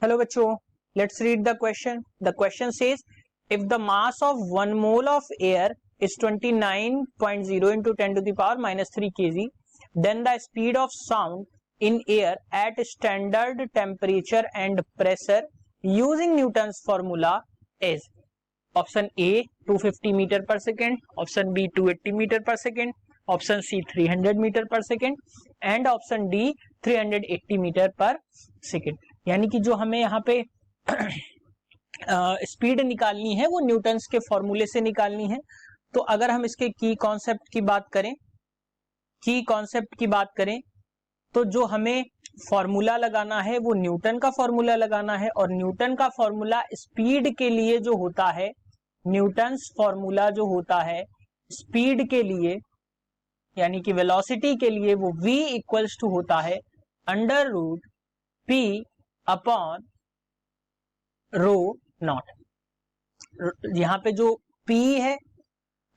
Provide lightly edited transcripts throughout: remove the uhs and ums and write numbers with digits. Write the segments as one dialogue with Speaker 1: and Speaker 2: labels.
Speaker 1: Hello बच्चों, let's read the question. The question says, if the mass of 1 mole of air is 29.0 into 10 to the power minus 3 kg, then the speed of sound in air at standard temperature and pressure using Newton's formula is option A 250 meter per second, option B 280 meter per second, option C 300 meter per second and option D 380 meter per second. यानी कि जो हमें यहाँ पे speed निकालनी है वो Newton's के फॉर्मूले से निकालनी है। तो अगर हम इसके की कॉन्सेप्ट की बात करें तो जो हमें फॉर्मूला लगाना है वो न्यूटन का फॉर्मूला लगाना है और न्यूटन का फॉर्मूला स्पीड के लिए जो होता है, न्यूटन्स फॉर्मूला जो होता है स्पीड के लिए यानी कि वेलोसिटी के लिए वो v इक्वल्स टू होता है under root p upon rho naught. यहां पे जो p है,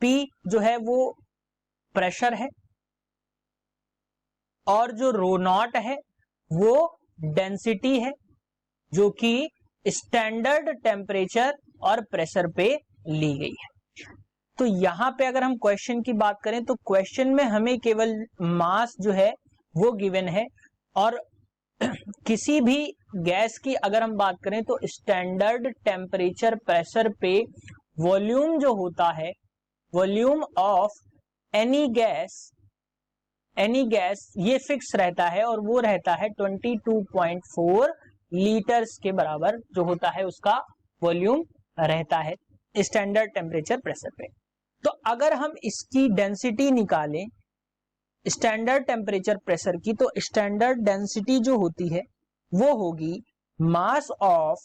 Speaker 1: p जो है वो प्रेशर है और जो रो नॉट है वो डेंसिटी है जो कि स्टैंडर्ड टेम्परेचर और प्रेशर पे ली गई है। तो यहां पे अगर हम क्वेश्चन की बात करें तो क्वेश्चन में हमें केवल मास जो है वो गिवन है और किसी भी गैस की अगर हम बात करें तो स्टैंडर्ड टेम्परेचर प्रेशर पे वॉल्यूम जो होता है, वॉल्यूम ऑफ एनी गैस ये फिक्स रहता है और वो रहता है 22.4 लीटर्स के बराबर जो होता है उसका वॉल्यूम रहता है स्टैंडर्ड टेम्परेचर प्रेशर पे। तो अगर हम इसकी डेंसिटी निकालें स्टैंडर्ड टेम्परेचर प्रेशर की, तो स्टैंडर्ड डेंसिटी जो होती है वो होगी mass of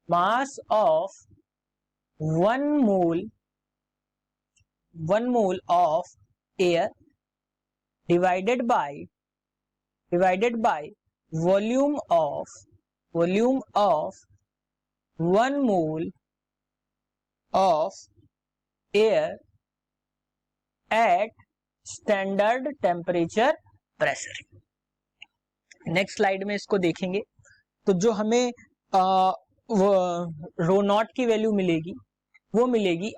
Speaker 1: 1 mole of air divided by volume of 1 mole of air at standard temperature pressure. Next slide में इसको देखेंगे तो जो हमें रो नॉट की वैल्यू मिलेगी।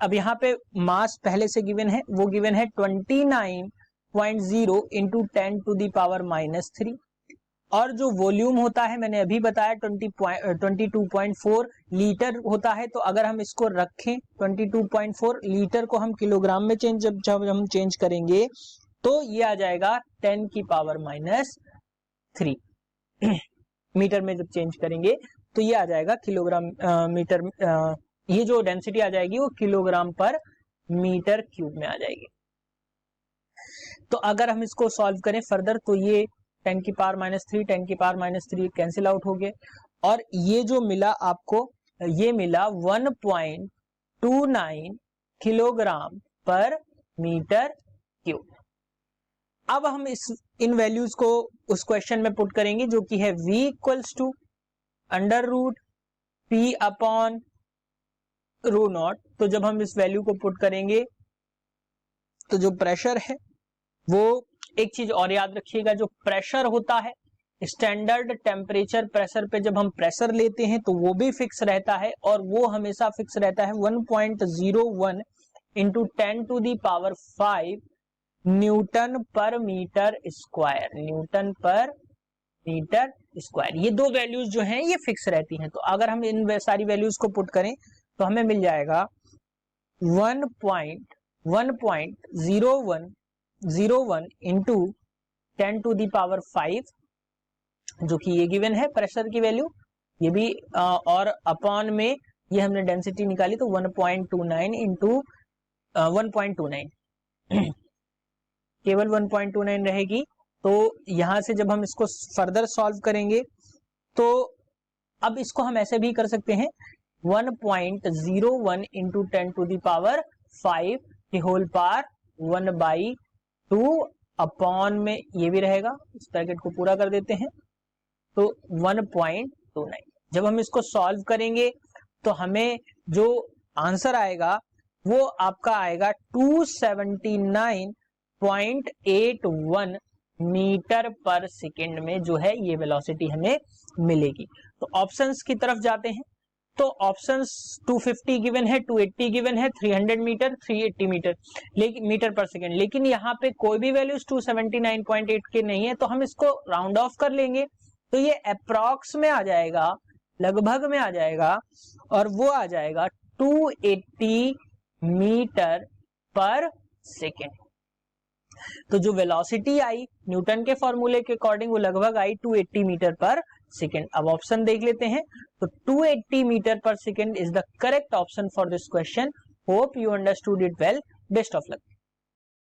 Speaker 1: अब यहाँ पे मास पहले से गिवन है, वो गिवन है 29.0 into 10 to the power minus 3 और जो वॉल्यूम होता है मैंने अभी बताया 22.4 लीटर होता है। तो अगर हम इसको रखें 22.4 लीटर को हम किलोग्राम में जब हम चेंज करेंगे तो ये आ जाएगा 10 की पावर माइनस 3 मीटर में जब चेंज करेंगे तो ये आ जाएगा किलोग्राम मीटर, ये जो डेंसिटी आ जाएगी वो किलोग्राम पर मीटर क्यूब में आ जाएगी। तो अगर हम इसको सॉल्व करें फर्दर तो ये 10 की पावर माइनस 3 10 की पावर माइनस 3 कैंसिल आउट हो गए और ये जो मिला आपको ये मिला 1.29 किलोग्राम पर मीटर क्यूब। अब हम इन वैल्यूज को उस क्वेश्चन में पुट करेंगे जो कि है v equals to under root p upon rho naught. तो जब हम इस वैल्यू को पुट करेंगे तो जो प्रेशर है वो, एक चीज और याद रखिएगा, जो प्रेशर होता है स्टैंडर्ड टेम्परेचर प्रेशर पे जब हम प्रेशर लेते हैं तो वो भी फिक्स रहता है और वो हमेशा फिक्स रहता है 1.01 into 10 to the power 5 newton per metre square. ये दो वैल्यूज जो हैं ये फिक्स रहती हैं। तो अगर हम इन सारी वैल्यूज को पुट करें तो हमें मिल जाएगा 1.01 इंटू 10 टू दी पावर 5 जो कि ये गिवन है प्रेशर की वैल्यू, ये भी और अपॉन में ये हमने डेंसिटी निकाली तो 1.29 इंटू 1.29 केवल 1.29 रहेगी। तो यहां से जब हम इसको फर्दर सॉल्व करेंगे तो अब इसको हम ऐसे भी कर सकते हैं 1.01 इंटू 10 टू दी पावर 5 की होल पावर 1/2 अपॉन में ये भी रहेगा, इस ब्रैकेट को पूरा कर देते हैं तो 1.29। जब हम इसको सॉल्व करेंगे तो हमें जो आंसर आएगा वो आपका आएगा 279.81 मीटर पर सेकेंड में जो है ये वेलोसिटी हमें मिलेगी। तो ऑप्शंस की तरफ जाते हैं। तो ऑप्शंस 250 गिवन है, 280 गिवन है, 300 मीटर, 380 मीटर मीटर पर सेकेंड, लेकिन यहाँ पे कोई भी वैल्यूज 279.8 के नहीं है, तो हम इसको राउंड ऑफ कर लेंगे। तो ये अप्रॉक्स में आ जाएगा, लगभग में आ जाएगा, और वो आ जाएगा 280 मीटर पर सेकेंड। तो जो वेलोसिटी आई न्यूटन के फॉर्मूले के अकॉर्डिंग वो लगभग आई 280 मीटर पर सेकेंड। अब ऑप्शन देख लेते हैं। तो 280 मीटर पर second is the correct option for this question. Hope you understood it well. Best of luck.